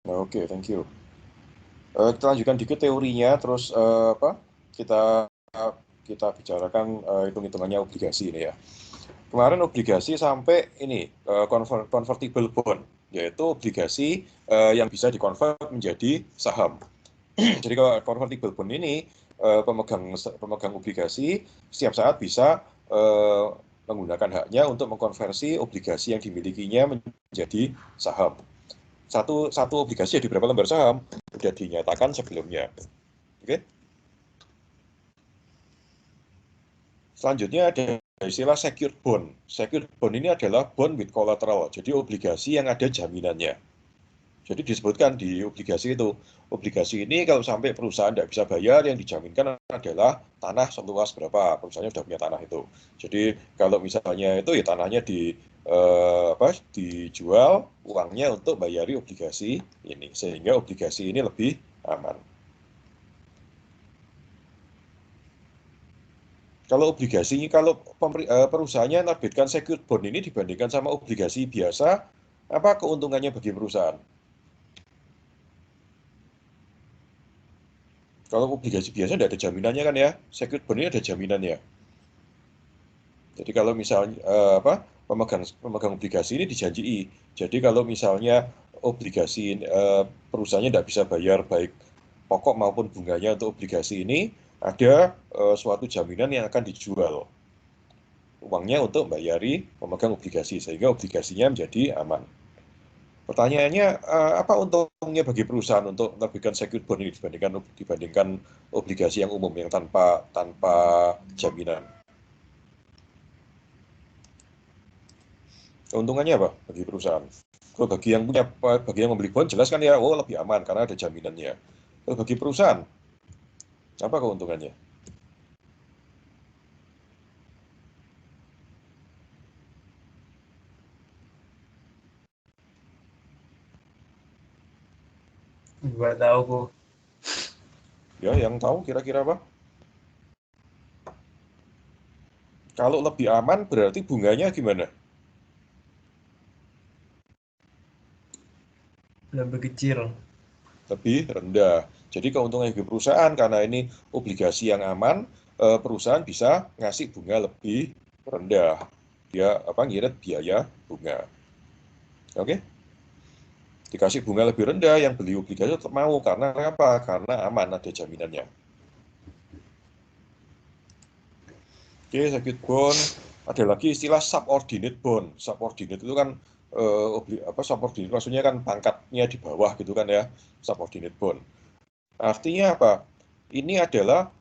Oke, thank you. Kita lanjutkan dikit teorinya, terus apa? Kita kita bicarakan hitung-hitungannya obligasi ini ya. Kemarin obligasi sampai ini convertible bond, yaitu obligasi yang bisa dikonvert menjadi saham. Jadi kalau convertible bond ini pemegang pemegang obligasi setiap saat bisa menggunakan haknya untuk mengkonversi obligasi yang dimilikinya menjadi saham. Satu obligasi ada berapa lembar saham sudah dinyatakan sebelumnya. Oke. Selanjutnya ada istilah secured bond. Secured bond ini adalah bond with collateral, jadi obligasi yang ada jaminannya. Jadi disebutkan di obligasi itu, obligasi ini kalau sampai perusahaan tidak bisa bayar, yang dijaminkan adalah tanah seluas berapa, perusahaannya sudah punya tanah itu. Jadi kalau misalnya itu ya tanahnya dijual, uangnya untuk bayari obligasi ini, sehingga obligasi ini lebih aman. Kalau obligasi, kalau perusahaannya menerbitkan secured bond ini dibandingkan sama obligasi biasa, apa keuntungannya bagi perusahaan? Kalau obligasi biasa tidak ada jaminannya kan ya, secured bond ini ada jaminannya. Jadi kalau misalnya pemegang pemegang obligasi ini dijanjii. Jadi kalau misalnya obligasi perusahaannya tidak bisa bayar baik pokok maupun bunganya untuk obligasi ini, ada suatu jaminan yang akan dijual uangnya untuk bayari pemegang obligasi sehingga obligasinya menjadi aman. Pertanyaannya, apa untungnya bagi perusahaan untuk menerbitkan secured bond ini dibandingkan obligasi yang umum yang tanpa jaminan? Keuntungannya apa bagi perusahaan? Kalau bagi yang membeli bond jelas kan ya, oh lebih aman karena ada jaminannya. Kalau bagi perusahaan, apa keuntungannya? Gak tahu kok. Ya, yang tahu kira-kira apa? Kalau lebih aman berarti bunganya gimana? Lebih kecil. Lebih rendah. Jadi keuntungan bagi perusahaan karena ini obligasi yang aman, perusahaan bisa ngasih bunga lebih rendah. Dia ngirit biaya bunga. Oke? Dikasih bunga lebih rendah, yang beli obligasi tetap mau karena apa? Karena aman, ada jaminannya. Oke, secured bond. Ada lagi istilah subordinate bond. Subordinate itu kan subordinate maksudnya kan pangkatnya di bawah gitu kan ya. Subordinate bond. Artinya apa? Ini adalah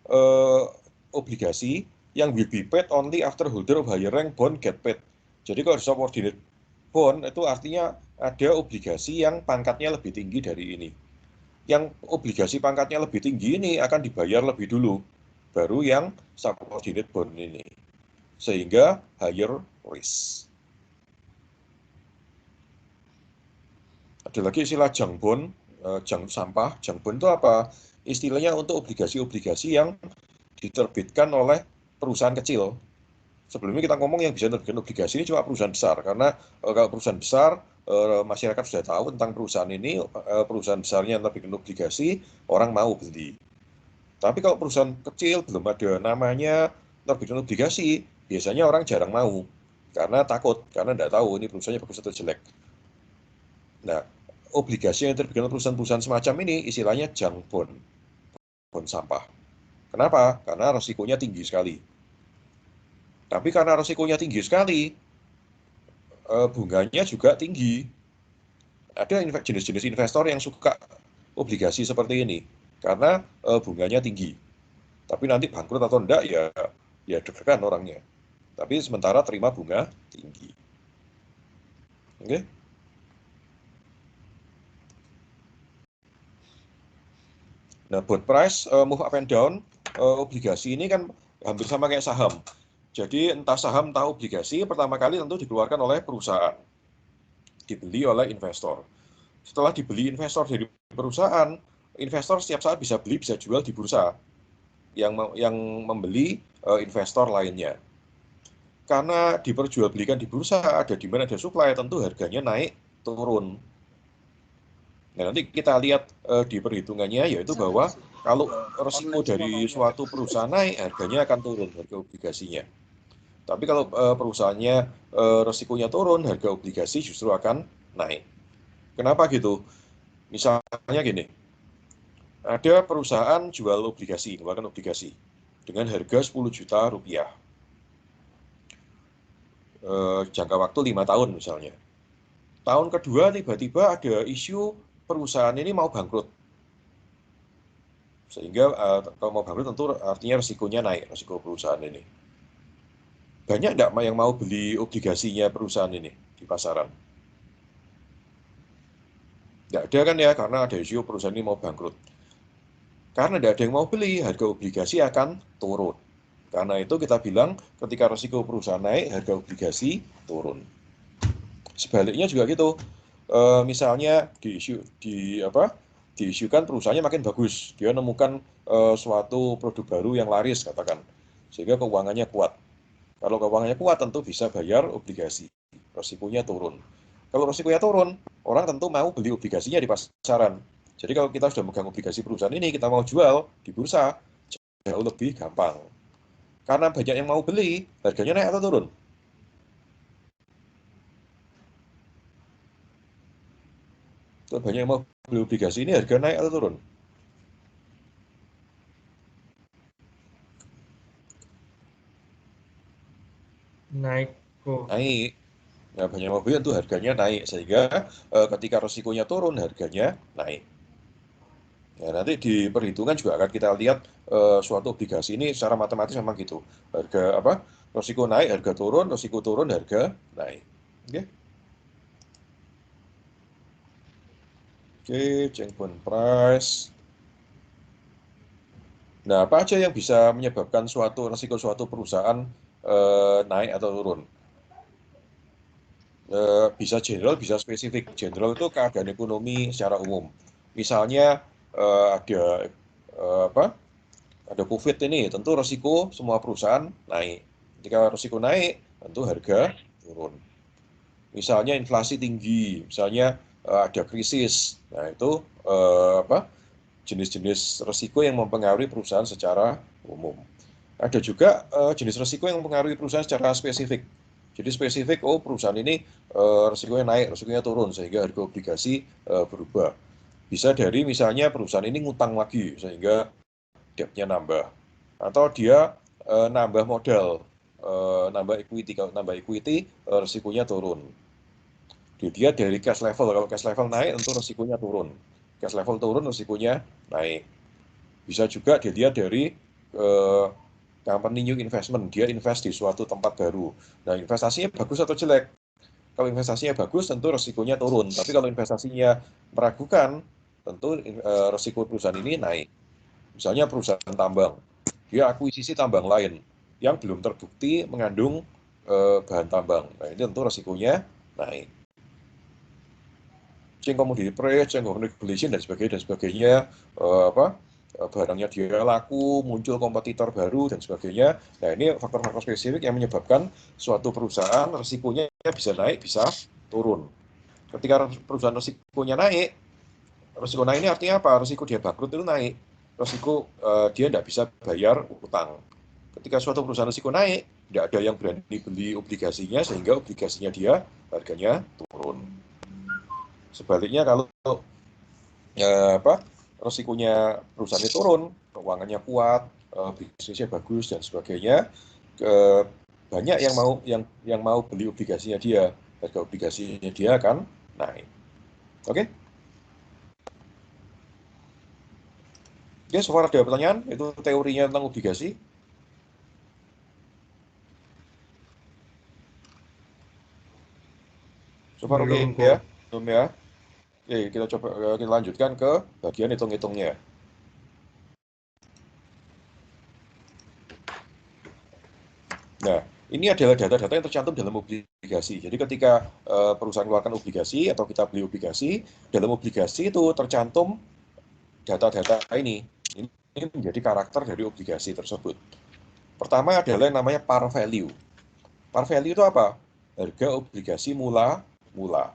obligasi yang will be paid only after holder of higher rank bond get paid. Jadi kalau di subordinate bond itu artinya ada obligasi yang pangkatnya lebih tinggi dari ini. Yang obligasi pangkatnya lebih tinggi ini akan dibayar lebih dulu, baru yang subordinate bond ini. Sehingga higher risk. Ada lagi istilah junk bond, junk sampah. Junk bond itu apa? Istilahnya untuk obligasi-obligasi yang diterbitkan oleh perusahaan kecil. Sebelumnya kita ngomong yang bisa menerbitkan obligasi ini cuma perusahaan besar, karena kalau perusahaan besar, masyarakat sudah tahu tentang perusahaan ini, perusahaan besarnya menerbitkan obligasi, orang mau beli. Tapi kalau perusahaan kecil belum ada namanya menerbitkan obligasi, biasanya orang jarang mau, karena takut, karena tidak tahu ini perusahaannya bagus atau jelek. Nah, obligasi yang diterbitkan oleh perusahaan-perusahaan semacam ini istilahnya junk bond, bond sampah. Kenapa? Karena resikonya tinggi sekali. Tapi karena resikonya tinggi sekali, bunganya juga tinggi. Ada jenis-jenis investor yang suka obligasi seperti ini karena bunganya tinggi. Tapi nanti bangkrut atau enggak ya deg-degan orangnya. Tapi sementara terima bunga tinggi. Oke? Nah, bond price move up and down, obligasi ini kan hampir sama kayak saham. Jadi entah saham entah obligasi pertama kali tentu dikeluarkan oleh perusahaan, dibeli oleh investor. Setelah dibeli investor dari perusahaan, investor setiap saat bisa beli bisa jual di bursa yang membeli investor lainnya. Karena diperjualbelikan di bursa, ada demand ada supply, tentu harganya naik turun. Nah, nanti kita lihat di perhitungannya, yaitu bahwa kalau resiko dari suatu perusahaan naik, harganya akan turun, harga obligasinya. Tapi kalau perusahaannya resikonya turun, harga obligasi justru akan naik. Kenapa gitu? Misalnya gini, ada perusahaan jual obligasi, mengeluarkan obligasi dengan harga 10 juta rupiah. Jangka waktu 5 tahun misalnya. Tahun kedua tiba-tiba ada isu perusahaan ini mau bangkrut. Sehingga kalau mau bangkrut tentu artinya resikonya naik, resiko perusahaan ini. Banyak nggak yang mau beli obligasinya perusahaan ini di pasaran? Nggak ada kan ya, karena ada isu perusahaan ini mau bangkrut. Karena tidak ada yang mau beli, harga obligasi akan turun. Karena itu kita bilang ketika resiko perusahaan naik, harga obligasi turun. Sebaliknya juga gitu. Misalnya diisukan perusahaannya makin bagus, dia menemukan suatu produk baru yang laris katakan, sehingga keuangannya kuat. Kalau keuangannya kuat tentu bisa bayar obligasi, resikonya turun. Kalau resikonya turun, orang tentu mau beli obligasinya di pasaran. Jadi kalau kita sudah megang obligasi perusahaan ini, kita mau jual di bursa, jauh lebih gampang. Karena banyak yang mau beli, harganya naik atau turun? Kalau banyak yang mau beli obligasi ini, harga naik atau turun? Naik kok. Naik. Nah, banyak yang mau beli tentu harganya naik, sehingga ketika resikonya turun, harganya naik. Ya, nanti di perhitungan juga akan kita lihat suatu obligasi ini secara matematis memang gitu. Harga apa? Resiko naik, harga turun, resiko turun, harga naik. Oke. Oke, Changbone Price. Nah, apa aja yang bisa menyebabkan suatu resiko suatu perusahaan naik atau turun? Bisa general, bisa spesifik. General itu keadaan ekonomi secara umum. Misalnya ada apa? Ada COVID ini, tentu resiko semua perusahaan naik. Ketika resiko naik, tentu harga turun. Misalnya inflasi tinggi, misalnya ada krisis. Nah, itu apa? Jenis-jenis resiko yang mempengaruhi perusahaan secara umum. Ada juga jenis resiko yang mempengaruhi perusahaan secara spesifik. Jadi spesifik, oh perusahaan ini resikonya naik, resikonya turun, sehingga harga obligasi berubah. Bisa dari misalnya perusahaan ini ngutang lagi, sehingga debt-nya nambah. Atau dia nambah modal, nambah equity. Kalau nambah equity, resikonya turun. Dia dari cash level, kalau cash level naik, tentu resikonya turun. Cash level turun, resikonya naik. Bisa juga dia dari company new investment, dia invest di suatu tempat baru. Nah, investasinya bagus atau jelek? Kalau investasinya bagus, tentu resikonya turun. Tapi kalau investasinya meragukan, tentu resiko perusahaan ini naik. Misalnya perusahaan tambang, dia akuisisi tambang lain yang belum terbukti mengandung bahan tambang. Nah, ini tentu resikonya naik. Change commodity price, change of regulation dan sebagainya, barangnya dia laku, muncul kompetitor baru dan sebagainya. Nah, ini faktor-faktor spesifik yang menyebabkan suatu perusahaan resikonya bisa naik, bisa turun. Ketika perusahaan resikonya naik, resiko naik ini artinya apa? Resiko dia bangkrut itu naik. Resiko dia tidak bisa bayar utang. Ketika suatu perusahaan resiko naik, tidak ada yang berani beli obligasinya, sehingga obligasinya dia harganya turun. Sebaliknya kalau resikonya perusahaan itu turun, keuangannya kuat, bisnisnya bagus dan sebagainya, banyak yang mau beli obligasinya dia, harga obligasinya dia akan naik. Oke? Oke, so far ada pertanyaan? Itu teorinya tentang obligasi. So far oke Belum ya? kok. Belum ya? Oke, kita coba kita lanjutkan ke bagian hitung-hitungnya. Nah, ini adalah data-data yang tercantum dalam obligasi. Jadi ketika perusahaan mengeluarkan obligasi atau kita beli obligasi, dalam obligasi itu tercantum data-data ini. Ini menjadi karakter dari obligasi tersebut. Pertama adalah yang namanya par value. Par value itu apa? Harga obligasi mula-mula.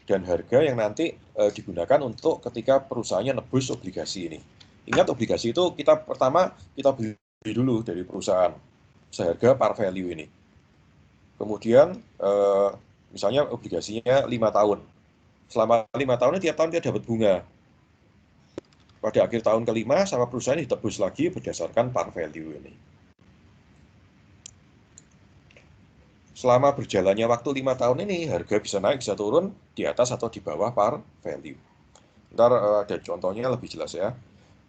dan harga yang nanti digunakan untuk ketika perusahaannya nebus obligasi ini. Ingat, obligasi itu pertama kita beli dulu dari perusahaan seharga par value ini. Kemudian misalnya obligasinya 5 tahun. Selama 5 tahun ini tiap tahun dia dapat bunga. Pada akhir tahun kelima sama perusahaan ditebus lagi berdasarkan par value ini. Selama berjalannya waktu 5 tahun ini, harga bisa naik, bisa turun di atas atau di bawah par value. Ntar ada contohnya lebih jelas ya.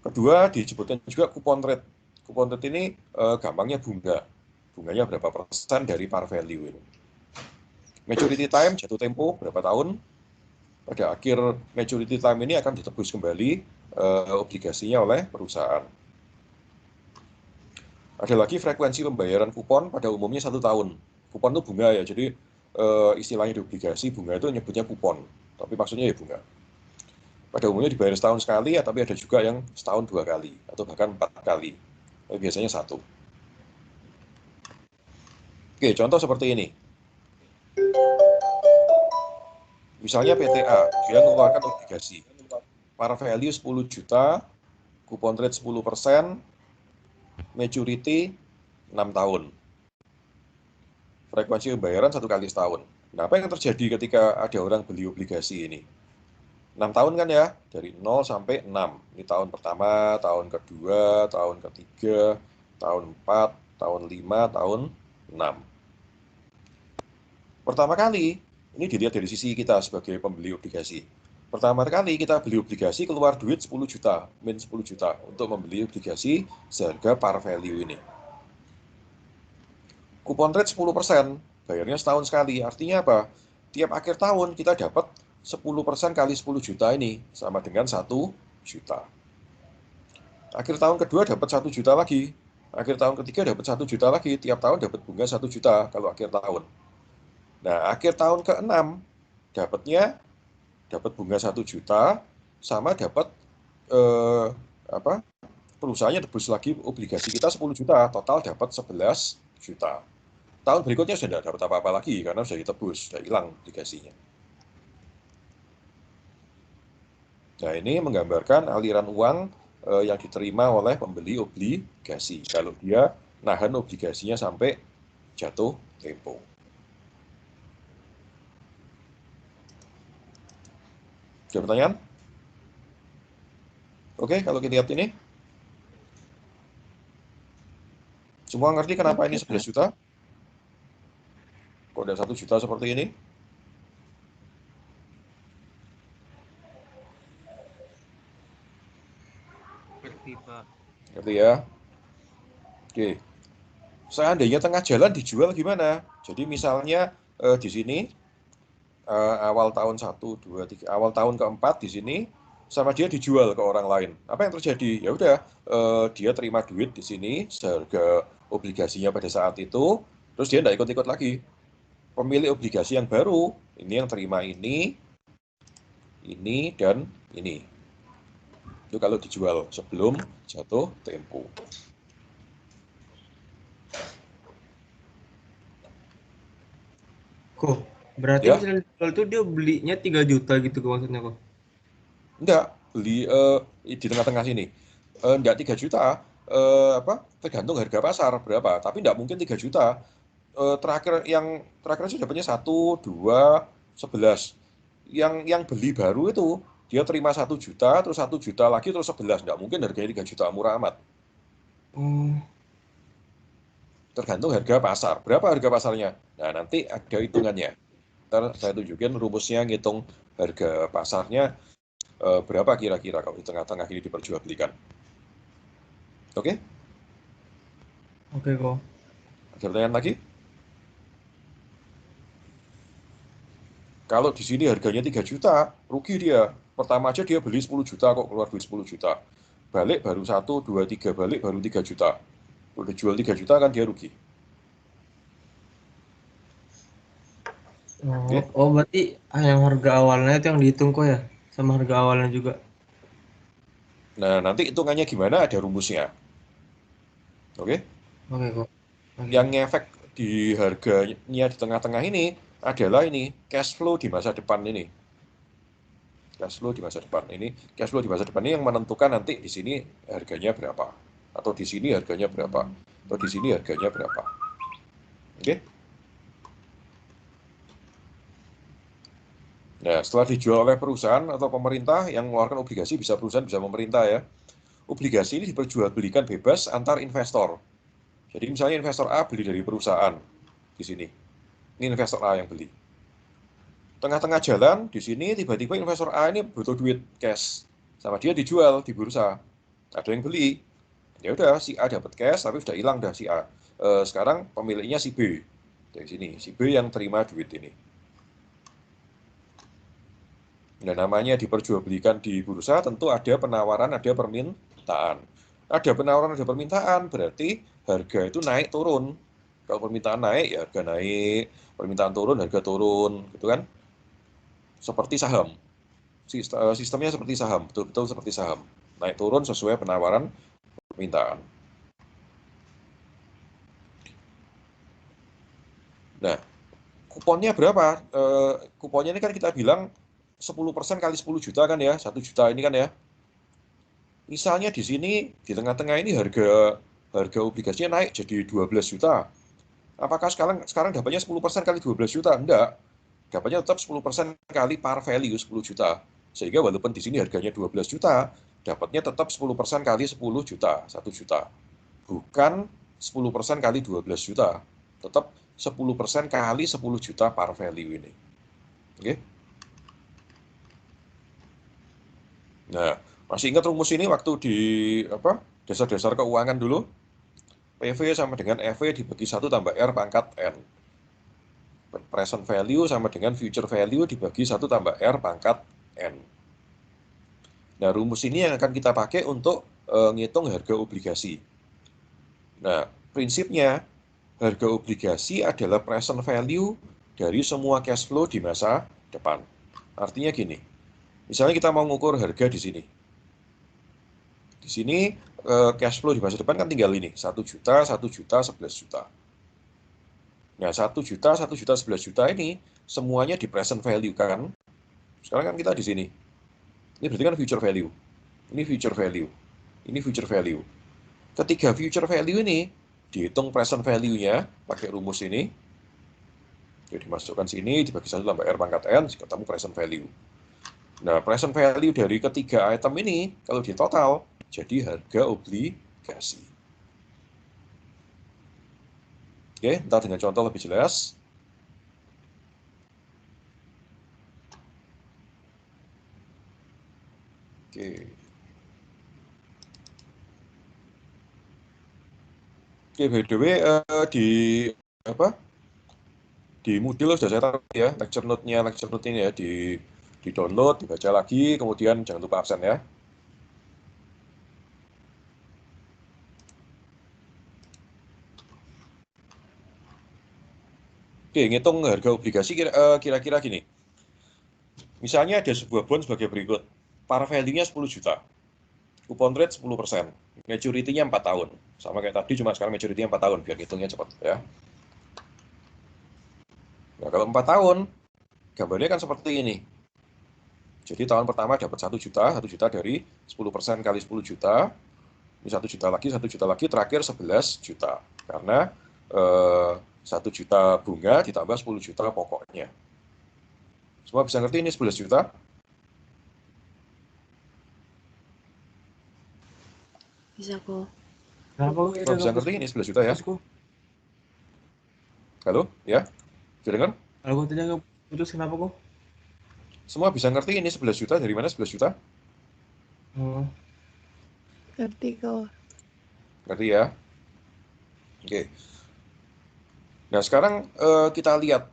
Kedua, disebutkan juga coupon rate. Coupon rate ini gampangnya bunga. Bunganya berapa persen dari par value ini. Maturity time, jatuh tempo, berapa tahun. Pada akhir maturity time ini akan ditebus kembali obligasinya oleh perusahaan. Ada lagi frekuensi pembayaran kupon, pada umumnya 1 tahun. Kupon itu bunga ya, jadi istilahnya di obligasi bunga itu nyebutnya kupon, tapi maksudnya ya bunga. Pada umumnya dibayar setahun sekali, ya, tapi ada juga yang setahun 2 kali, atau bahkan 4 kali. Tapi biasanya 1. Oke, contoh seperti ini. Misalnya PTA, dia mengeluarkan obligasi. Par value 10 juta, kupon rate 10%, maturity 6 tahun. Frekuensi pembayaran 1 kali setahun. Nah, apa yang terjadi ketika ada orang beli obligasi ini? 6 tahun kan ya, dari 0 sampai 6. Ini tahun pertama, tahun kedua, tahun ketiga, tahun 4, tahun 5, tahun 6. Pertama kali, ini dilihat dari sisi kita sebagai pembeli obligasi. Pertama kali kita beli obligasi, keluar duit 10 juta, min 10 juta untuk membeli obligasi seharga par value ini. Kupon rate 10%, bayarnya setahun sekali. Artinya apa? Tiap akhir tahun kita dapat 10% kali 10 juta ini, sama dengan 1 juta. Akhir tahun kedua dapat 1 juta lagi. Akhir tahun ketiga dapat 1 juta lagi. Tiap tahun dapat bunga 1 juta kalau akhir tahun. Nah, akhir tahun ke-6 dapat bunga 1 juta, sama dapat perusahaannya tebus lagi obligasi kita 10 juta, total dapat 11 juta. Tahun berikutnya sudah tidak dapat apa-apa lagi karena sudah ditebus, sudah hilang obligasinya. Nah, ini menggambarkan aliran uang yang diterima oleh pembeli obligasi kalau dia nahan obligasinya sampai jatuh tempo. Ada pertanyaan? Oke, kalau kita lihat ini. Semua ngerti kenapa ini 11 juta? Kok ada 1 juta seperti ini? Ngerti, Pak. Ngerti ya? Oke. Seandainya tengah jalan dijual gimana? Jadi misalnya di sini awal tahun 1, 2, 3, awal tahun keempat di sini sama dia dijual ke orang lain. Apa yang terjadi? Ya udah, dia terima duit di sini seharga obligasinya pada saat itu, terus dia tidak ikut-ikut lagi. Pemilik obligasi yang baru, ini yang terima ini, dan ini. Itu kalau dijual sebelum jatuh tempo. Kok, berarti Ya, misalnya dijual itu dia belinya 3 juta gitu kok maksudnya kok? enggak, beli di tengah-tengah sini. Enggak 3 juta, tergantung harga pasar berapa, tapi enggak mungkin 3 juta. Terakhir sih dapatnya 1, 2, 11. Yang beli baru itu dia terima 1 juta, terus 1 juta lagi, terus 11. Enggak mungkin harganya 3 juta, murah amat. Tergantung harga pasar. Berapa harga pasarnya? Nah, nanti ada hitungannya. Ntar saya tunjukin rumusnya, ngitung harga pasarnya berapa kira-kira kalau di tengah-tengah ini diperjualbelikan. Oke? Oke kok. Ada pertanyaan lagi? Kalau di sini harganya 3 juta, rugi dia. Pertama aja dia beli 10 juta kok, keluar duit 10 juta. Balik baru 1, 2, 3, balik baru 3 juta. Udah jual 3 juta kan dia rugi. Oke? Oh, berarti yang harga awalnya itu yang dihitung kok ya? Sama harga awalnya juga. Nah, nanti hitungannya gimana? Ada rumusnya. Oke? Oke kok. Oke. Yang ngefek di harganya di tengah-tengah ini adalah ini, cash flow di masa depan ini. Cash flow di masa depan. Ini cash flow di masa depan ini yang menentukan nanti di sini harganya berapa, atau di sini harganya berapa, atau di sini harganya berapa. Oke. Nah, setelah dijual oleh perusahaan atau pemerintah yang mengeluarkan obligasi, bisa perusahaan, bisa pemerintah ya. Obligasi ini diperjualbelikan bebas antar investor. Jadi misalnya investor A beli dari perusahaan di sini. Ini investor A yang beli. Tengah-tengah jalan di sini tiba-tiba investor A ini butuh duit cash, sama dia dijual di bursa. Ada yang beli. Ya udah, si A dapat cash tapi sudah hilang dah si A. Sekarang pemiliknya si B. Dari sini, si B yang terima duit ini. Nah, namanya diperjualbelikan di bursa, tentu ada penawaran, ada permintaan. Ada penawaran, ada permintaan, berarti harga itu naik turun. Kalau permintaan naik, ya harga naik. Permintaan turun, harga turun, gitu kan? Seperti saham. Sistemnya seperti saham, betul-betul seperti saham. Naik turun sesuai penawaran, permintaan. Nah, kuponnya berapa? Kuponnya ini kan kita bilang 10% kali 10 juta kan ya, 1 juta ini kan ya. Misalnya di sini, di tengah-tengah ini harga obligasinya naik jadi 12 juta. Apakah sekarang dapatnya 10% kali 12 juta? Enggak. Dapatnya tetap 10% kali par value 10 juta. Sehingga walaupun di sini harganya 12 juta, dapatnya tetap 10% kali 10 juta, 1 juta. Bukan 10% kali 12 juta. Tetap 10% kali 10 juta par value ini. Oke? Nah, masih ingat rumus ini waktu di dasar-dasar keuangan dulu? PV sama dengan EV dibagi 1 tambah R pangkat N. Present value sama dengan future value dibagi 1 tambah R pangkat N. Nah, rumus ini yang akan kita pakai untuk ngitung harga obligasi. Nah, prinsipnya harga obligasi adalah present value dari semua cash flow di masa depan. Artinya gini, misalnya kita mau mengukur harga di sini. Di sini cash flow di masa depan kan tinggal ini, 1 juta, 1 juta, 11 juta. Nah, 1 juta, 1 juta, 11 juta ini semuanya di present value kan. Sekarang kan kita di sini. Ini berarti kan future value. Ini future value. Ini future value. Ketika future value ini dihitung present value-nya pakai rumus ini. Jadi dimasukkan sini, dibagi 1 tambah R pangkat N, ketemu present value. Nah, present value dari ketiga item ini, kalau di total, jadi harga obligasi. Oke, ntar dengan contoh lebih jelas. Oke. Oke, by the way, di Moodle sudah saya taruh ya, lecture note ini ya, di download, dibaca lagi, kemudian jangan lupa absen ya. Oke, ngitung harga obligasi kira-kira gini. Misalnya ada sebuah bond sebagai berikut. Par value-nya 10 juta. Coupon rate 10%. Maturity-nya 4 tahun. Sama kayak tadi, cuma sekarang maturity-nya 4 tahun, biar hitungnya cepat ya. Nah, kalau 4 tahun, gambarnya kan seperti ini. Jadi tahun pertama dapat 1 juta dari 10% kali 10 juta. Ini 1 juta lagi, terakhir 11 juta. Karena 1 juta bunga ditambah 10 juta pokoknya. Semua bisa ngerti ini 11 juta? Bisa kok. Semua bisa ngerti ini 11 juta ya? Halo? Ya? Bisa dengar? Kalau gue tadi nggak putus, kenapa kok? Semua bisa ngerti ini 11 juta, dari mana 11 juta? Ngerti kok. Ngerti ya? Oke. Nah, sekarang kita lihat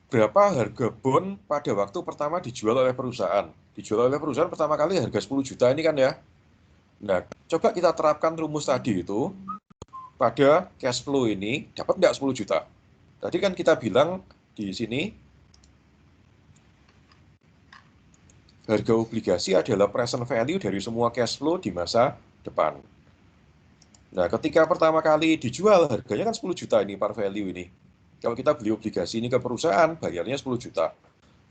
berapa harga bond pada waktu pertama dijual oleh perusahaan. Dijual oleh perusahaan pertama kali harga 10 juta ini kan ya. Nah, coba kita terapkan rumus tadi itu pada cash flow ini, dapat nggak 10 juta? Tadi kan kita bilang di sini, harga obligasi adalah present value dari semua cash flow di masa depan. Nah, ketika pertama kali dijual, harganya kan 10 juta ini par value ini. Kalau kita beli obligasi ini ke perusahaan, bayarnya 10 juta.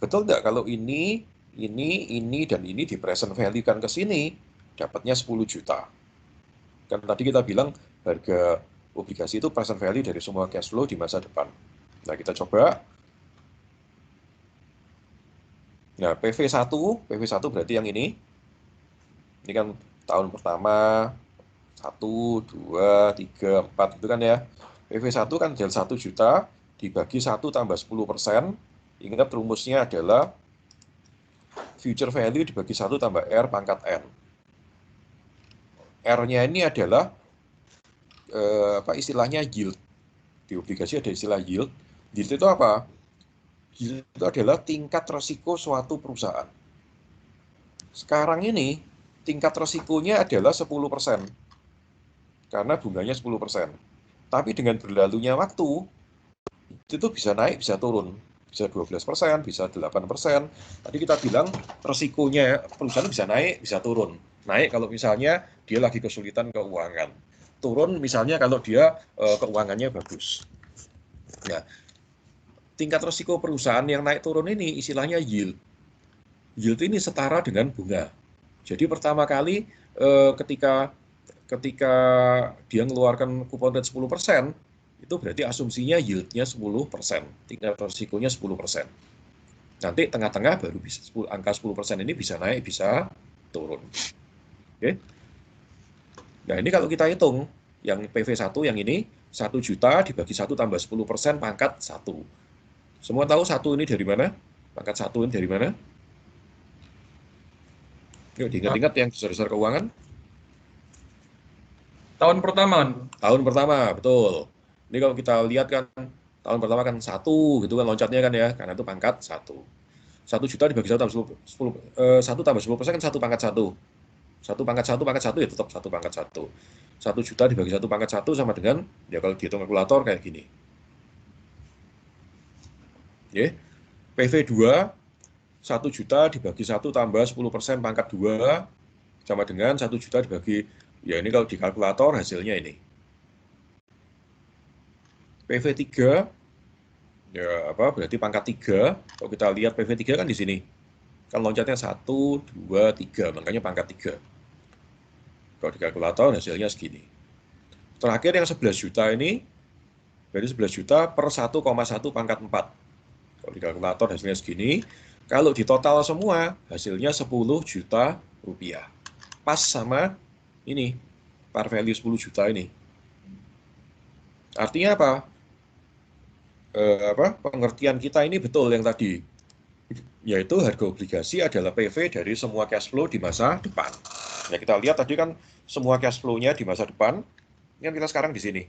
Betul nggak kalau ini ini, dan ini di present value kan ke sini, dapatnya 10 juta. Kan tadi kita bilang harga obligasi itu present value dari semua cash flow di masa depan. Nah, kita coba. Nah, PV1 berarti yang ini. Ini kan tahun pertama, 1, 2, 3, 4 itu kan ya. PV1 kan adalah 1 juta dibagi 1 tambah 10%. Ingat rumusnya adalah future value dibagi 1 tambah R pangkat N. R-nya ini adalah istilahnya yield. Di obligasi ada istilah yield. Yield itu apa? Yield itu adalah tingkat resiko suatu perusahaan. Sekarang ini tingkat resikonya adalah 10%. Karena bunganya 10%. Tapi dengan berlalunya waktu, itu bisa naik, bisa turun. Bisa 12%, bisa 8%. Tadi kita bilang resikonya perusahaan bisa naik, bisa turun. Naik kalau misalnya dia lagi kesulitan keuangan. Turun misalnya kalau dia keuangannya bagus. Nah, tingkat resiko perusahaan yang naik turun ini istilahnya yield. Yield ini setara dengan bunga. Jadi pertama kali ketika dia mengeluarkan kupon rate 10%, itu berarti asumsinya yieldnya 10%, tingkat resikonya 10%. Nanti tengah-tengah baru bisa angka 10% ini bisa naik, bisa turun. Oke. Nah, ini kalau kita hitung, yang PV1 yang ini, 1 juta dibagi 1 tambah 10% pangkat 1. Semua tahu 1 ini dari mana? Pangkat 1 ini dari mana? Yuk diingat-ingat yang besar-besar keuangan. Tahun pertama kan? Tahun pertama, betul. Ini kalau kita lihat kan, tahun pertama kan 1 gitu kan loncatnya kan ya, karena itu pangkat 1. 1 juta dibagi 1 tambah 1 tambah 10% kan 1 pangkat 1. 1 pangkat 1 pangkat 1 ya tetap 1 pangkat 1. 1 juta dibagi 1 pangkat 1 sama dengan, ya kalau dihitung kalkulator kayak gini. Oke. PV2, 1 juta dibagi 1 tambah 10% pangkat 2, sama dengan 1 juta dibagi, ya ini kalau di kalkulator hasilnya ini. PV3, ya berarti pangkat 3, kalau kita lihat PV3 kan di sini. Kan loncatnya 1, 2, 3, makanya pangkat 3. Kalau di kalkulator hasilnya segini. Terakhir yang 11 juta ini, dari 11 juta per 1,1 pangkat 4. Kalau di kalkulator hasilnya segini. Kalau di total semua, hasilnya 10 juta rupiah. Pas sama ini, par value 10 juta ini. Artinya apa? Pengertian kita ini betul yang tadi. Yaitu harga obligasi adalah PV dari semua cash flow di masa depan. Ya, kita lihat tadi kan semua cash flow-nya di masa depan. Ini kan kita sekarang di sini.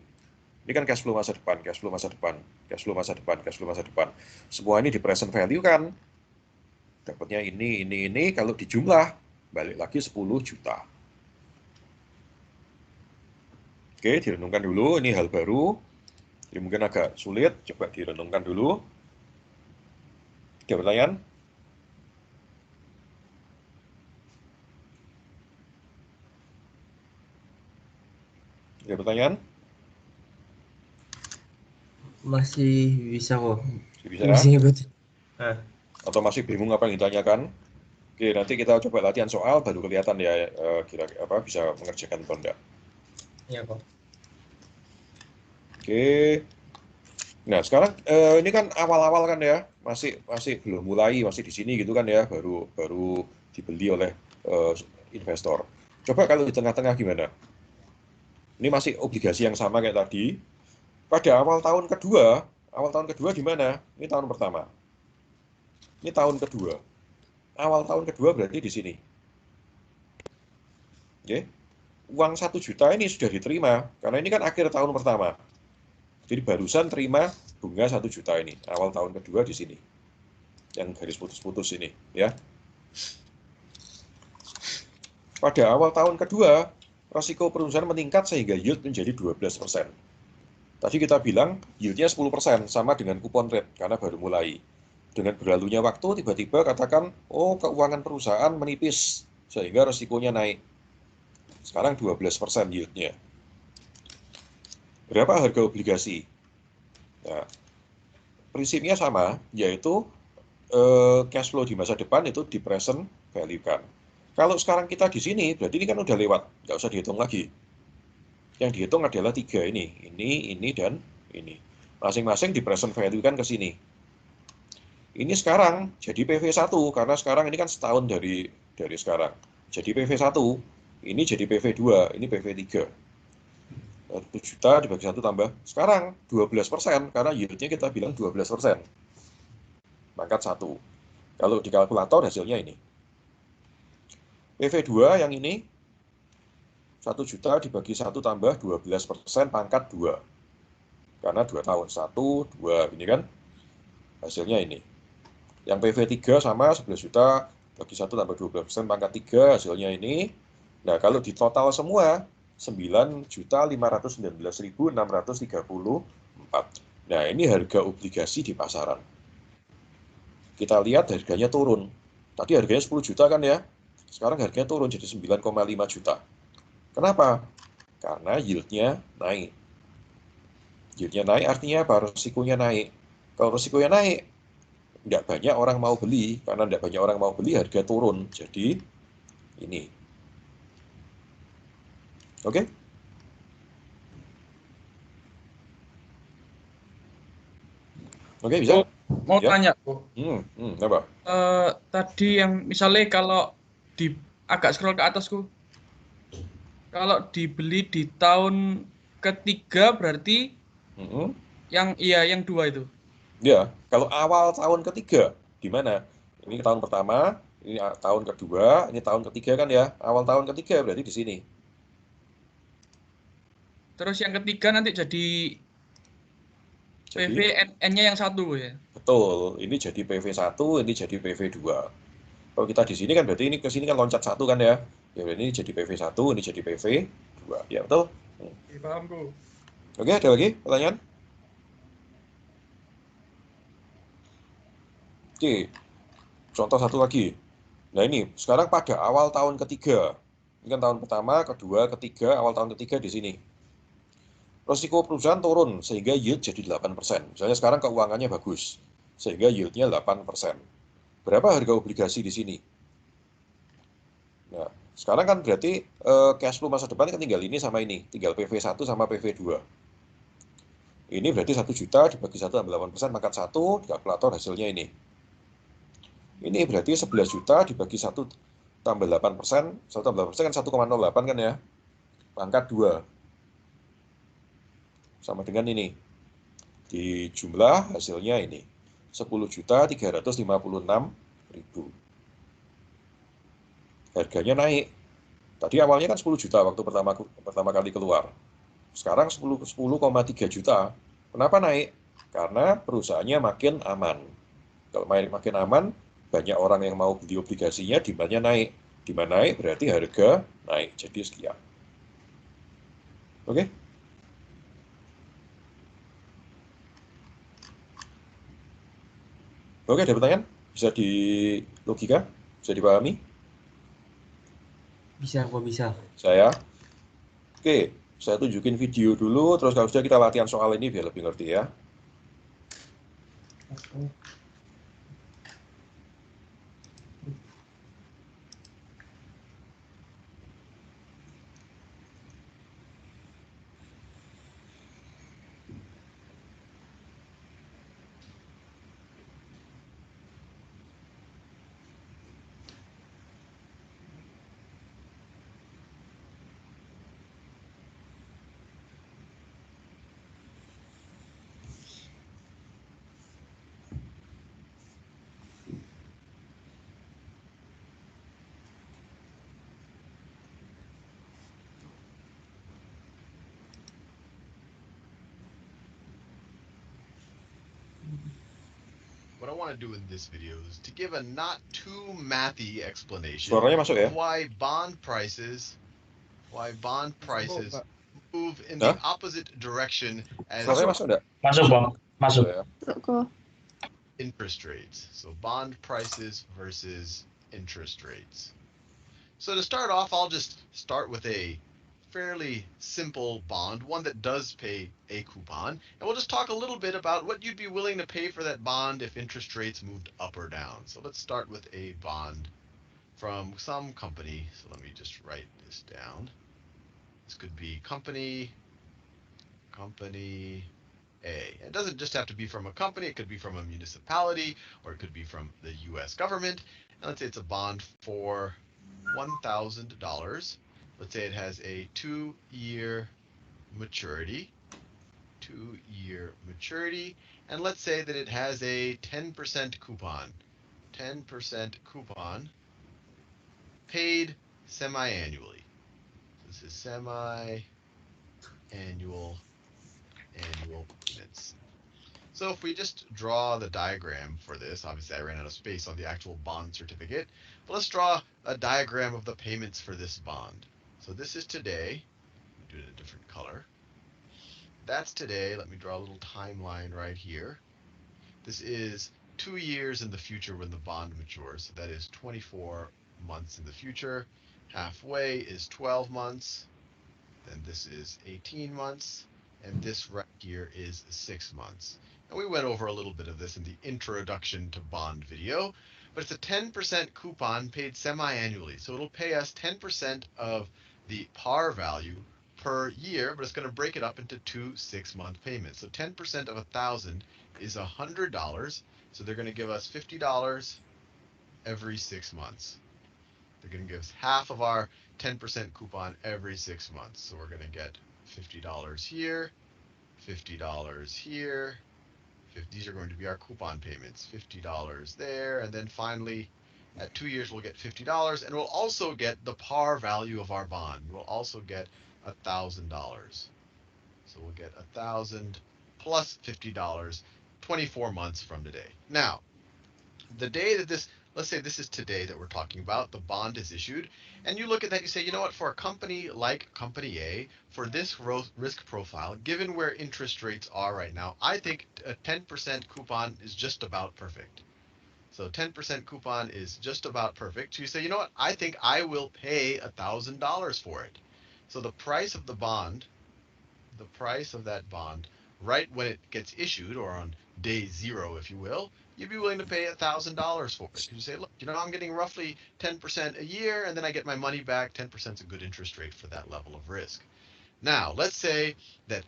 Ini kan cash flow masa depan, cash flow masa depan, cash flow masa depan, cash flow masa depan. Semua ini di present value kan. Dapatnya ini, kalau dijumlah, balik lagi 10 juta. Oke, direnungkan dulu, ini hal baru. Jadi mungkin agak sulit, coba direnungkan dulu. Ada pertanyaan? Ada pertanyaan? Masih bisa kok. Bisa? Masih ngikutin. Nah, Atau masih bingung apa yang ditanyakan? Oke, nanti kita coba latihan soal, baru kelihatan ya kira-kira bisa mengerjakan atau enggak. iya kok. Oke. Nah, sekarang ini kan awal-awal kan ya, masih belum mulai, masih di sini gitu kan ya, baru dibeli oleh investor. Coba kalau di tengah-tengah gimana? Ini masih obligasi yang sama kayak tadi. Pada awal tahun kedua gimana? Ini tahun pertama. Ini tahun kedua. Awal tahun kedua berarti di sini. Oke. Uang 1 juta ini sudah diterima, karena ini kan akhir tahun pertama. Jadi barusan terima bunga 1 juta ini, awal tahun kedua di sini. Yang garis putus-putus ini, ya. Pada awal tahun kedua, risiko perusahaan meningkat sehingga yield menjadi 12%. Tadi kita bilang yieldnya 10%, sama dengan kupon rate, karena baru mulai. Dengan berlalunya waktu, tiba-tiba katakan, oh keuangan perusahaan menipis, sehingga risikonya naik. Sekarang 12% yieldnya. Berapa harga obligasi? Nah, prinsipnya sama, yaitu cash flow di masa depan itu di present value kan. Kalau sekarang kita di sini, berarti ini kan udah lewat, nggak usah dihitung lagi. Yang dihitung adalah 3 ini, dan ini. Masing-masing di present value kan ke sini. Ini sekarang jadi PV1, karena sekarang ini kan setahun dari sekarang. Jadi PV1, ini jadi PV2, ini PV3. 1 juta dibagi 1 tambah. Sekarang 12%, karena yieldnya kita bilang 12%. Pangkat 1. Kalau di kalkulator hasilnya ini. PV2 yang ini 1 juta dibagi 1 tambah 12% pangkat 2. Karena 2 tahun. 1, 2, ini kan hasilnya ini. Yang PV3 sama 11 juta bagi 1 tambah 12% pangkat 3 hasilnya ini. Nah, kalau di total semua 9.519.634. Nah, ini harga obligasi di pasaran. Kita lihat harganya turun. Tadi harganya 10 juta kan ya. Sekarang harganya turun jadi 9,5 juta. Kenapa? Karena yieldnya naik. Yieldnya naik artinya apa? Resikonya naik. Kalau resikonya naik, tidak banyak orang mau beli. Karena tidak banyak orang mau beli, harga turun. Jadi, ini. Oke? Oke, bisa? Mau Ya? tanya, Bu. Apa? Tadi yang misalnya kalau agak scroll ke atasku, kalau dibeli di tahun ketiga berarti yang 2 itu. Ya, kalau awal tahun ketiga, di mana? Ini tahun pertama, ini tahun kedua, ini tahun ketiga kan ya? Awal tahun ketiga berarti di sini. Terus yang ketiga nanti jadi PV N-nya yang 1 ya. Betul, ini jadi PV1, ini jadi PV2. Kalau kita di sini kan berarti ini ke sini kan loncat 1 kan ya. Ya berarti ini jadi PV1, ini jadi PV2. Ya betul. Paham, Bu. Oke, ada lagi pertanyaan? Oke, contoh satu lagi. Nah ini, sekarang pada awal tahun ketiga. Ini kan tahun pertama, kedua, ketiga, awal tahun ketiga di sini. Risiko perusahaan turun, sehingga yield jadi 8%. Misalnya sekarang keuangannya bagus, sehingga yieldnya 8%. Berapa harga obligasi di sini? Nah, sekarang kan berarti cash flow masa depan kan tinggal ini sama ini. Tinggal PV1 sama PV2. Ini berarti 1 juta dibagi 1 tambah 8%, pangkat 1, di kalkulator hasilnya ini. Ini berarti 11 juta dibagi 1 tambah 8%, 1 tambah 8% kan 1,08 kan ya. Pangkat 2. Sama dengan ini. Di jumlah hasilnya ini. 10.356.000. Harganya naik. Tadi awalnya kan 10 juta waktu pertama kali keluar. Sekarang 10,3 juta. Kenapa naik? Karena perusahaannya makin aman. Kalau makin aman, banyak orang yang mau beli obligasinya, demand-nya naik. Demand naik berarti harga naik. Jadi sekian. Oke? Oke, ada pertanyaan? Bisa di logika? Bisa dipahami? Bisa kok, bisa. Saya? Oke, saya tunjukin video dulu, terus kalau sudah kita latihan soal ini biar lebih ngerti ya. What I want to do in this video is to give a not too mathy explanation Suaranya masuk ya? of why bond prices move in the opposite direction as Suaranya masuk enggak? Masuk, Bang. Masuk. Ya. Kok. interest rates. So bond prices versus interest rates. So to start off, I'll just start with a fairly simple bond, one that does pay a coupon. And we'll just talk a little bit about what you'd be willing to pay for that bond if interest rates moved up or down. So let's start with a bond from some company. So let me just write this down. This could be company A. It doesn't just have to be from a company. It could be from a municipality, or it could be from the U.S. government. And let's say it's a bond for $1,000. Let's say it has a 2-year maturity. 2-year maturity. And let's say that it has a 10% coupon. 10% coupon paid semi-annually. This is semi-annual payments. So if we just draw the diagram for this, obviously I ran out of space on the actual bond certificate, but let's draw a diagram of the payments for this bond. So this is today. Let me do it in a different color. That's today. Let me draw a little timeline right here. This is 2 years in the future when the bond matures. So that is 24 months in the future. Halfway is 12 months. Then this is 18 months. And this right here is 6 months. And we went over a little bit of this in the introduction to bond video, but it's a 10% coupon paid semi-annually. So it'll pay us 10% of the par value per year, but it's going to break it up into 2 6-month payments. So 10% of 1,000 is $100. So they're going to give us $50 every 6 months. They're going to give us half of our 10% coupon every 6 months. So we're going to get $50 here, $50 here. These are going to be our coupon payments. $50 there, and then finally, at 2 years, we'll get $50, and we'll also get the par value of our bond. We'll also get $1,000. So we'll get 1,000 plus $50, 24 months from today. Now, the day that this, let's say this is today that we're talking about, the bond is issued, and you look at that, you say, you know what, for a company like Company A, for this risk profile, given where interest rates are right now, I think a 10% coupon is just about perfect. So 10% coupon is just about perfect. So you say, you know what, I think I will pay $1,000 for it. So the price of the bond, the price of that bond, right when it gets issued, or on day 0, if you will, you'd be willing to pay $1,000 for it. You say, look, you know, I'm getting roughly 10% a year, and then I get my money back. 10% is a good interest rate for that level of risk. Now, let's say that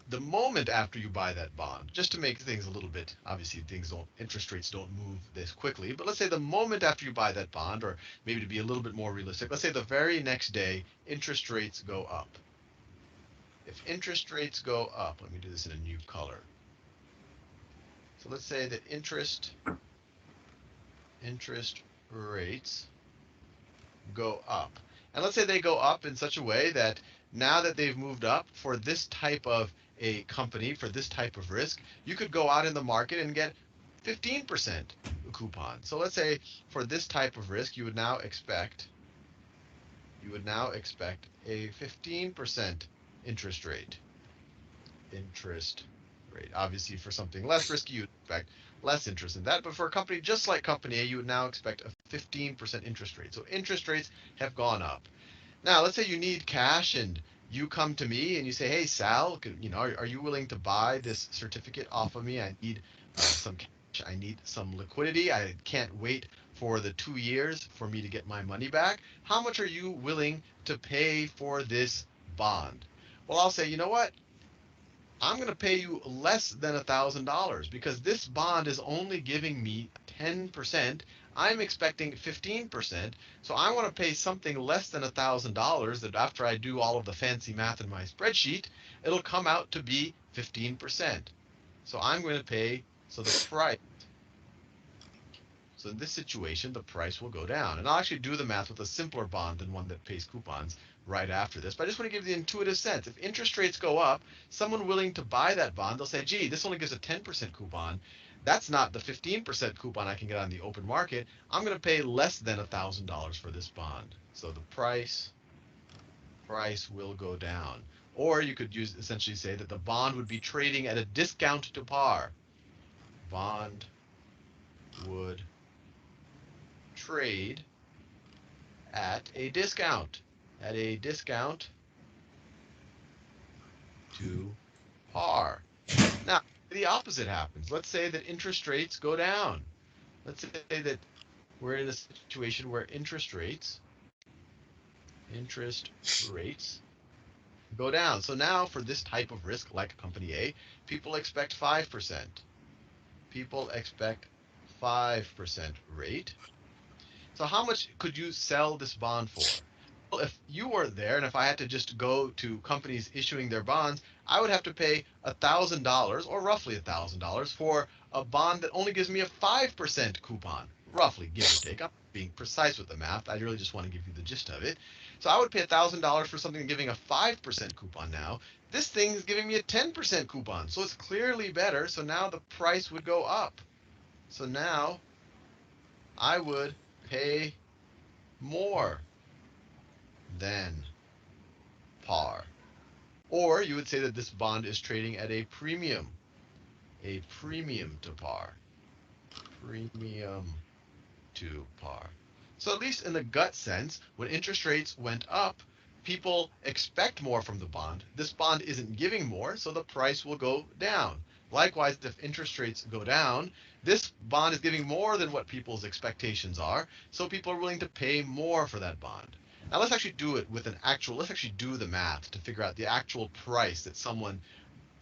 the moment after you buy that bond, just to make things a little bit, obviously interest rates don't move this quickly, but let's say the moment after you buy that bond, or maybe to be a little bit more realistic, let's say the very next day, interest rates go up. If interest rates go up, let me do this in a new color. So let's say that interest rates go up. And let's say they go up in such a way that now that they've moved up for this type of a company, for this type of risk, you could go out in the market and get 15% coupon. So let's say for this type of risk, you would now expect a 15% interest rate. Obviously, for something less risky, you'd expect less interest in that. But for a company just like Company A, you would now expect a 15% interest rate. So interest rates have gone up. Now, let's say you need cash and you come to me and you say, hey, Sal, you know, are you willing to buy this certificate off of me? I need some cash. I need some liquidity. I can't wait for the 2 years for me to get my money back. How much are you willing to pay for this bond? Well, I'll say, you know what? I'm going to pay you less than $1,000 because this bond is only giving me 10%. I'm expecting 15%. So I want to pay something less than $1,000 that after I do all of the fancy math in my spreadsheet, it'll come out to be 15%. So I'm going to pay, so the price, so in this situation, the price will go down. And I'll actually do the math with a simpler bond than one that pays coupons right after this. But I just want to give you the intuitive sense. If interest rates go up, someone willing to buy that bond, they'll say, gee, this only gives a 10% coupon. That's not the 15% coupon I can get on the open market. I'm going to pay less than $1,000 for this bond. So the price will go down. Or you could essentially say that the bond would be trading at a discount to par. Bond would trade at a discount. to par. Now, the opposite happens. Let's say that interest rates go down. Let's say that we're in a situation where interest rates go down. So now for this type of risk, like company A, people expect 5%. People expect 5% rate. So how much could you sell this bond for? Well, if you weren't there and if I had to just go to companies issuing their bonds, I would have to pay $1,000 or roughly $1,000 for a bond that only gives me a 5% coupon, roughly, give or take. I'm being precise with the math. I really just want to give you the gist of it. So I would pay $1,000 for something giving a 5% coupon now. This thing is giving me a 10% coupon, so it's clearly better. So now the price would go up. So now I would pay more than par. Or you would say that this bond is trading at a premium to par. Premium to par. So at least in the gut sense, when interest rates went up, people expect more from the bond. This bond isn't giving more, so the price will go down. Likewise, if interest rates go down, this bond is giving more than what people's expectations are, so people are willing to pay more for that bond. Now let's actually do it with let's actually do the math to figure out the actual price that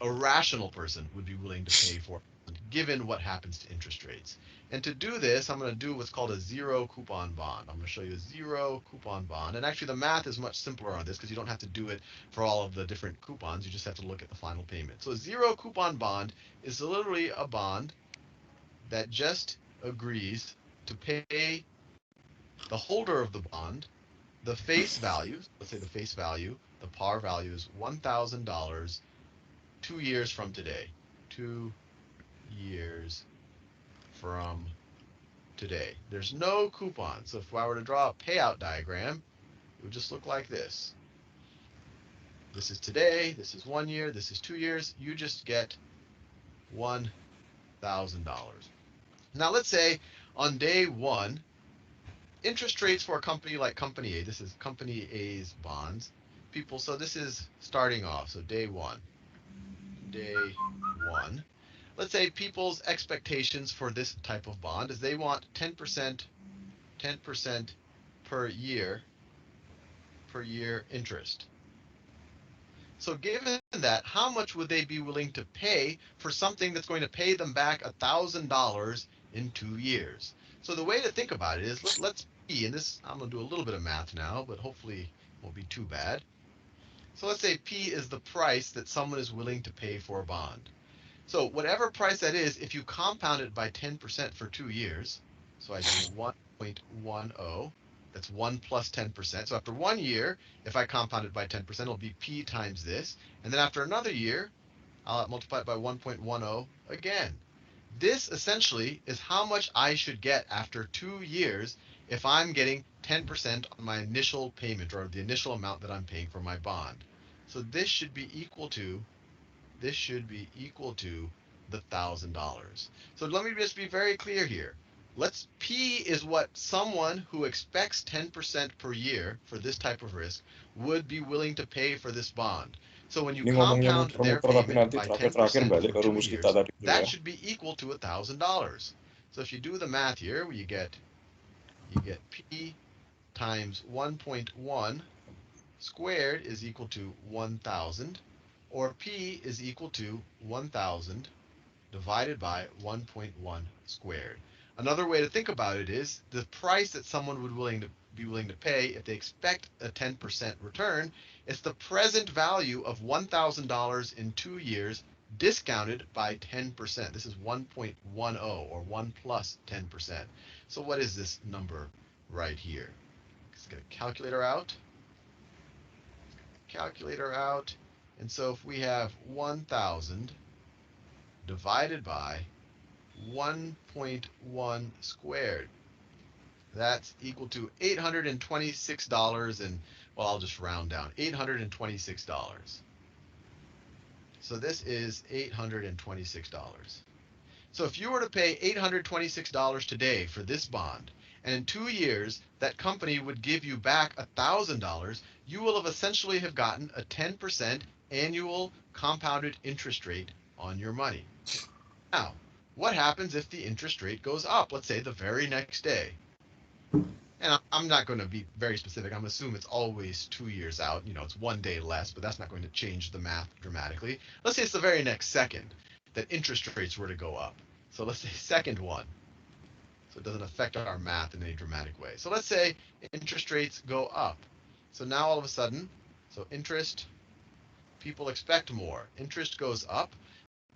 a rational person would be willing to pay for, given what happens to interest rates. And to do this, I'm going to do what's called a zero coupon bond. I'm going to show you a zero coupon bond. And actually the math is much simpler on this because you don't have to do it for all of the different coupons. You just have to look at the final payment. So a zero coupon bond is literally a bond that just agrees to pay the holder of the bond the face value. Let's say the face value, the par value is $1,000 2 years from today. 2 years from today. There's no coupon. So if I were to draw a payout diagram, it would just look like this. This is today, this is 1 year, this is 2 years. You just get $1,000. Now let's say on day one, interest rates for a company like Company A, this is Company A's bonds. So this is starting off, so day one. Let's say people's expectations for this type of bond is they want 10% per year interest. So given that, how much would they be willing to pay for something that's going to pay them back $1,000 in 2 years? So the way to think about it is let's P, and this I'm going to do a little bit of math now, but hopefully it won't be too bad. So let's say P is the price that someone is willing to pay for a bond. So whatever price that is, if you compound it by 10% for 2 years, so I do 1.10, that's 1 plus 10%. So after 1 year, if I compound it by 10%, it'll be P times this. And then after another year, I'll multiply it by 1.10 again. This essentially is how much I should get after 2 years if I'm getting 10% on my initial payment, or the initial amount that I'm paying for my bond. So this should be equal to the $1,000. So let me just be very clear here. P is what someone who expects 10% per year for this type of risk would be willing to pay for this bond. So when you Ini ngomongnya compound their muter-muter tapi payment nanti by terakhir-terakhir 10% balik for ke 2 rumus kita years, tadi itu ya. that should be equal to $1,000. So if you do the math here, you get P times 1.1 squared is equal to 1,000, or P is equal to 1,000 divided by 1.1 squared. Another way to think about it is the price that someone would be willing to pay if they expect a 10% return. It's the present value of $1,000 in 2 years discounted by 10%. This is 1.10, or 1 plus 10%. So what is this number right here? Let's get a calculator out. And so if we have 1,000 divided by 1.1 squared, that's equal to $826, and well, I'll just round down, $826. So this is $826. So if you were to pay $826 today for this bond, and in 2 years that company would give you back $1,000, you will have essentially have gotten a 10% annual compounded interest rate on your money. Now, what happens if the interest rate goes up, let's say the very next day? And I'm not going to be very specific. I'm going to assume it's always 2 years out. You know, it's 1 day less, but that's not going to change the math dramatically. Let's say it's the very next second that interest rates were to go up. So let's say second one. So it doesn't affect our math in any dramatic way. So let's say interest rates go up. So now all of a sudden, so interest, people expect more. Interest goes up.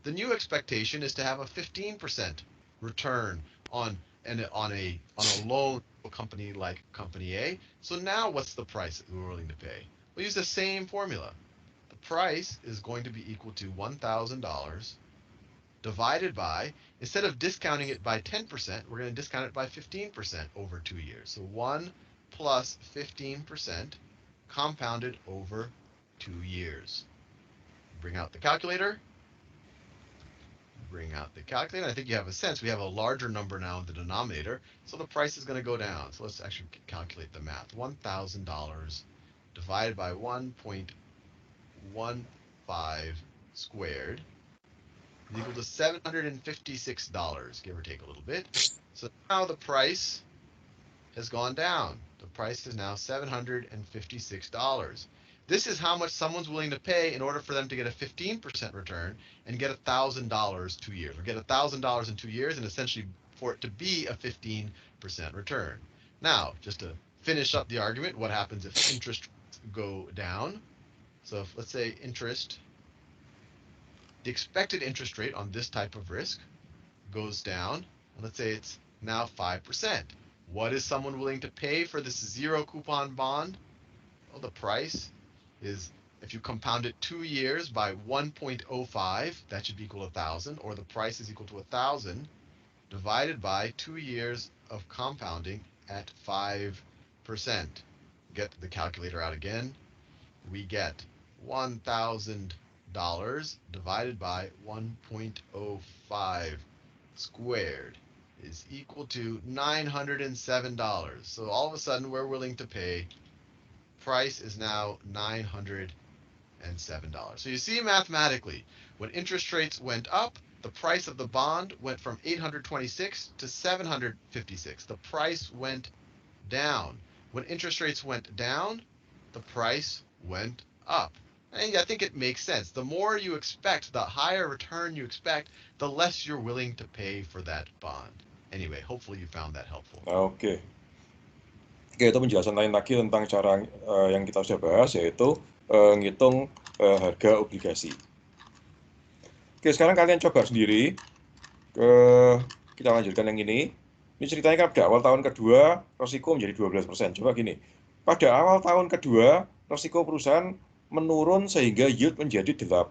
The new expectation is to have a 15% return on a loan to a company like Company A. So now what's the price that we're willing to pay? We'll use the same formula. The price is going to be equal to $1,000 divided by, instead of discounting it by 10%, we're going to discount it by 15% over 2 years. So 1 plus 15% compounded over 2 years. Bring out the calculator. Bring out the calculator. I think you have a sense. We have a larger number now in the denominator, so the price is going to go down. So let's actually calculate the math. $1,000 divided by 1.15 squared is equal to $756, give or take a little bit. So now the price has gone down. The price is now $756. This is how much someone's willing to pay in order for them to get a 15% return and get $1,000 2 years, or get $1,000 in 2 years, and essentially for it to be a 15% return. Now, just to finish up the argument, what happens if interest rates go down? So if, let's say the expected interest rate on this type of risk goes down, and let's say it's now 5%. What is someone willing to pay for this zero coupon bond? Well, the price is, if you compound it 2 years by 1.05, that should be equal to 1,000, or the price is equal to 1,000 divided by 2 years of compounding at 5%. Get the calculator out again. We get $1,000 divided by 1.05 squared is equal to $907. So all of a sudden we're willing to pay, price is now $907. So you see mathematically, when interest rates went up, the price of the bond went from 826 to 756. The price went down. When interest rates went down, the price went up. And I think it makes sense. The more you expect, the higher return you expect, the less you're willing to pay for that bond. Anyway, hopefully you found that helpful. Oke, itu penjelasan lain lagi tentang cara yang kita sudah bahas, yaitu ngitung harga obligasi. Oke, sekarang kalian coba sendiri. Kita lanjutkan yang ini. Ini ceritanya kan pada awal tahun kedua resiko menjadi 12%. Coba gini, pada awal tahun kedua resiko perusahaan menurun sehingga yield menjadi 8%.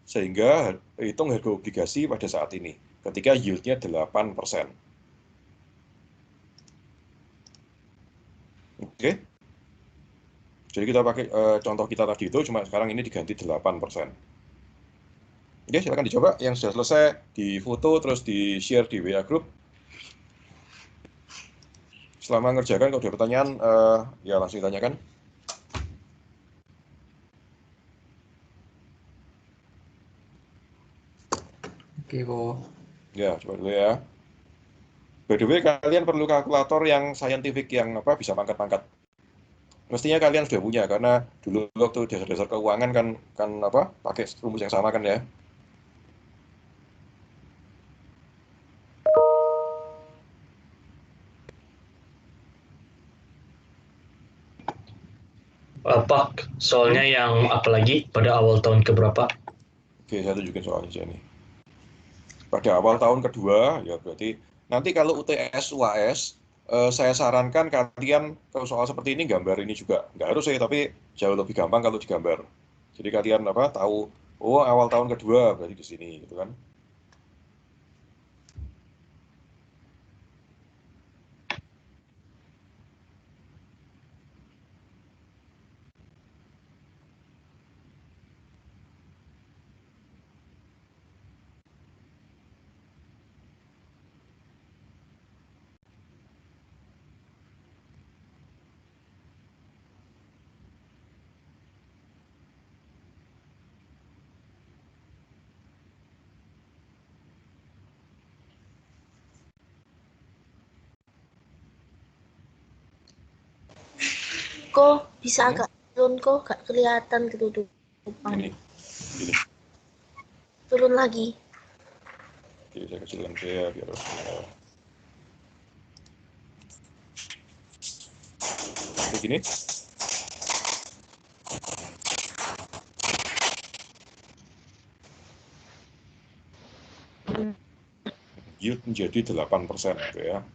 Sehingga hitung harga obligasi pada saat ini ketika yieldnya 8%. Oke. Jadi kita pakai contoh kita tadi itu, cuma sekarang ini diganti 8%. Oke, silakan dicoba. Yang sudah selesai di foto terus di share di WA group. Selama ngerjakan, kalau ada pertanyaan ya langsung ditanyakan. Oke kok. Ya, coba dulu ya. By the way, kalian perlu kalkulator yang scientific, yang bisa pangkat-pangkat. Mestinya kalian sudah punya, karena dulu waktu dasar-dasar keuangan kan pakai rumus yang sama kan ya. Pak, soalnya yang apalagi pada awal tahun keberapa? Oke, saya tunjukin soalnya aja nih. Pada awal tahun kedua, ya berarti nanti kalau UTS, UAS, saya sarankan kalian kalau soal seperti ini gambar ini juga. Nggak harus ya, tapi jauh lebih gampang kalau digambar. Jadi kalian tahu, oh awal tahun kedua berarti di sini, gitu kan. Kok bisa Hmm. agak turun kok, gak kelihatan gitu depan. Ini. Turun lagi. Oke, saya kecilkan dia biar begini. Yield menjadi 8% gitu ya.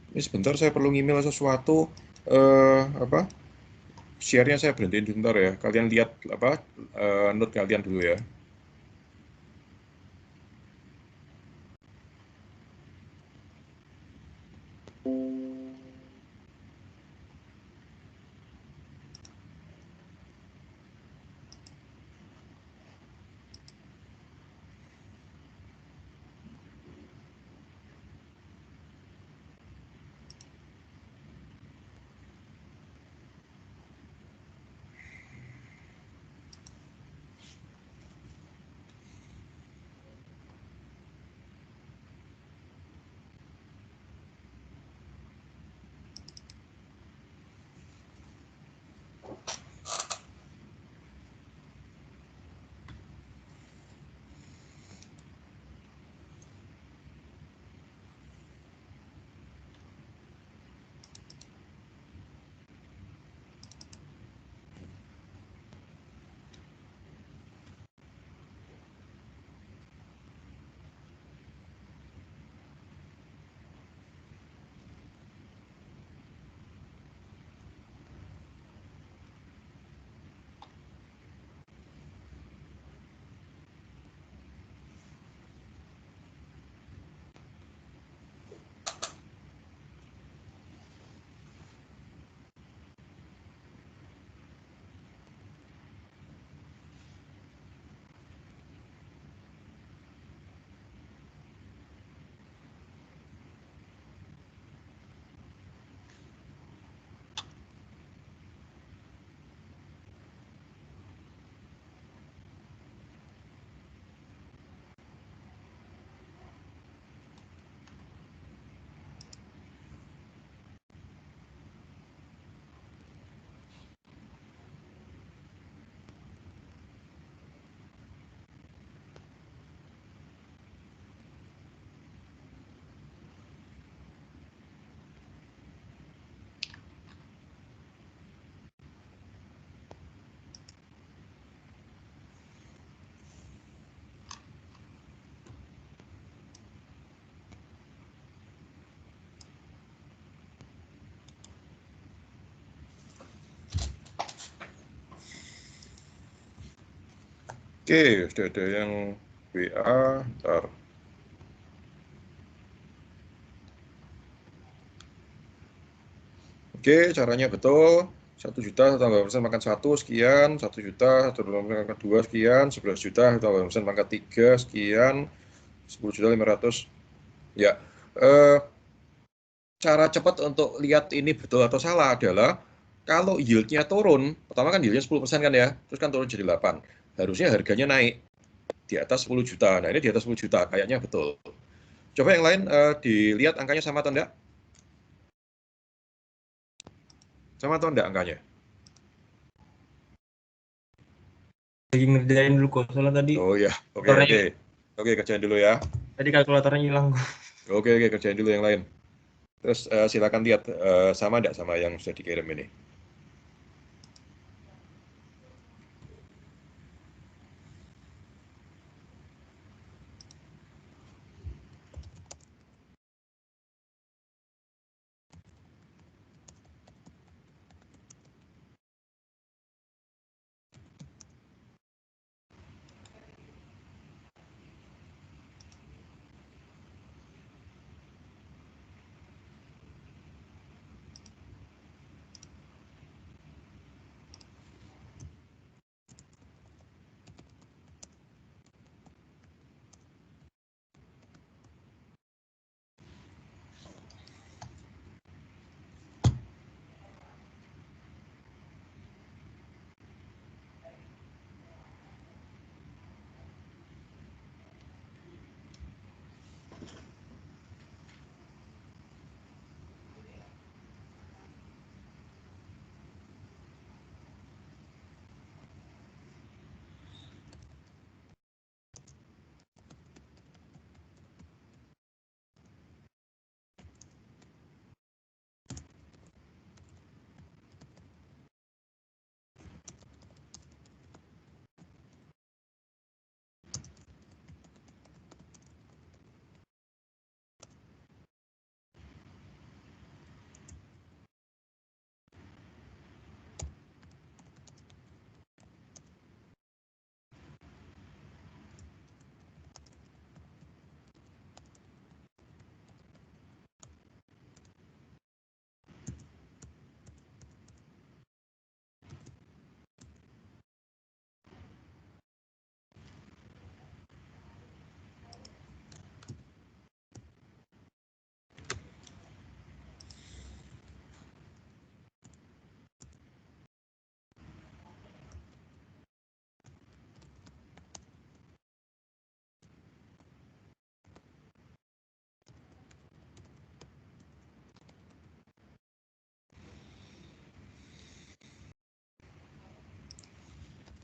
Ini sebentar saya perlu email sesuatu. Apa? Share-nya saya berhentiin sebentar ya. Kalian lihat apa? Note kalian dulu ya. Oke, sudah ada yang WA. Ntar. Oke, caranya betul. 1 juta 1,8% pangkat 1 sekian, 1 juta 1,8% pangkat 2 sekian, 11 juta 1,8% pangkat 3 sekian, 10 juta 500. Ya, cara cepat untuk lihat ini betul atau salah adalah kalau yield-nya turun, pertama kan yield-nya 10% kan ya, terus kan turun jadi 8. Harusnya harganya naik di atas 10 juta. Nah, ini di atas 10 juta, kayaknya betul. Coba yang lain dilihat angkanya sama atau enggak? Sama atau enggak angkanya? Lagi ngerjain dulu kok, soalnya tadi Oh ya, oke. Oke, kerjain dulu ya. tadi kalkulatornya hilang. Oke, kerjain dulu yang lain. Terus silakan lihat sama enggak sama yang sudah dikirim ini.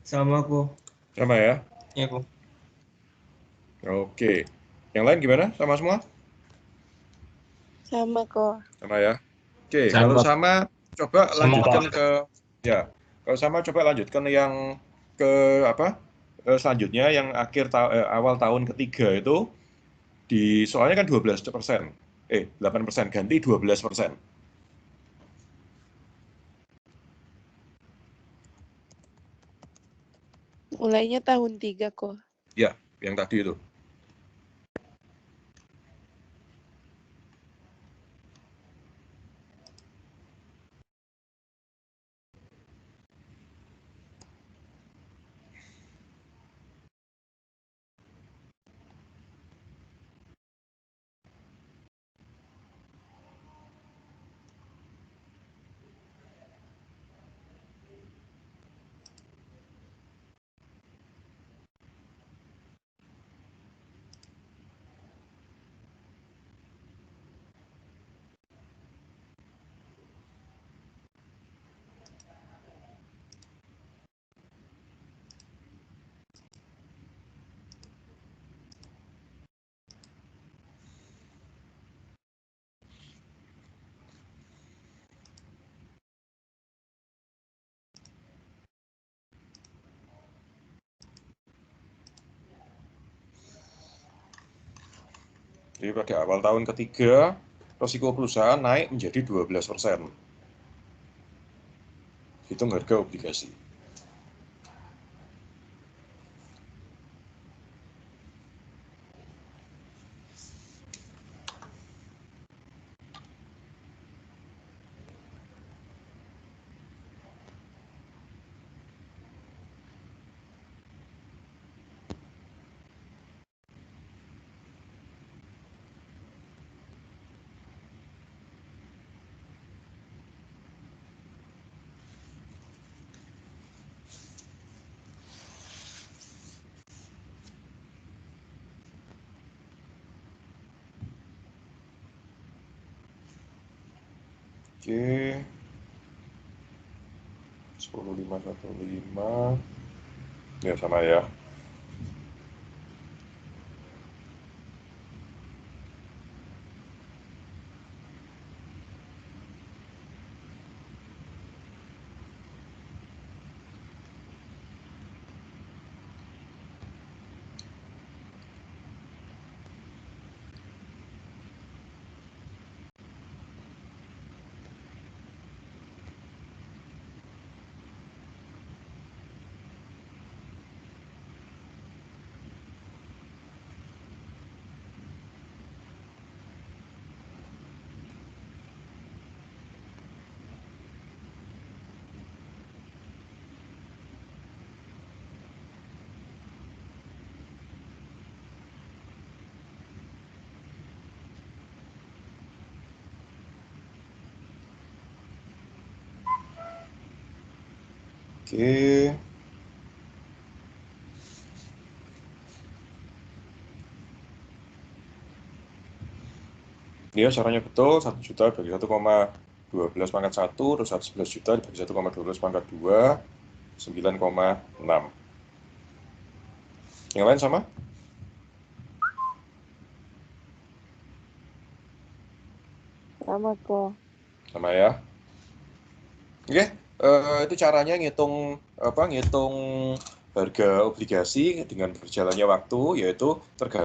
Sama kok. Sama ya? Ya kok. Oke. Yang lain gimana? Sama semua? Sama kok. Sama ya? Oke, Sama. kalau sama coba Sama, lanjutkan Pak. ke ya. Kalau sama coba lanjutkan yang ke apa? Selanjutnya yang awal tahun ketiga itu di soalnya kan 12%. 8% ganti 12%. Mulainya tahun 3 kok. Ya, yang tadi itu. Jadi pada awal tahun ketiga, risiko perusahaan naik menjadi 12%. Hitung harga obligasi. Oke. 10515. Ya sama ya. Oke. Dia caranya betul, 1 juta bagi 1,12 pangkat 1, terus 11 juta dibagi 1,12 pangkat 2, 9,6. Yang lain sama? Sama kok. Sama ya. Oke, itu caranya ngitung ngitung harga obligasi dengan berjalannya waktu, yaitu tergantung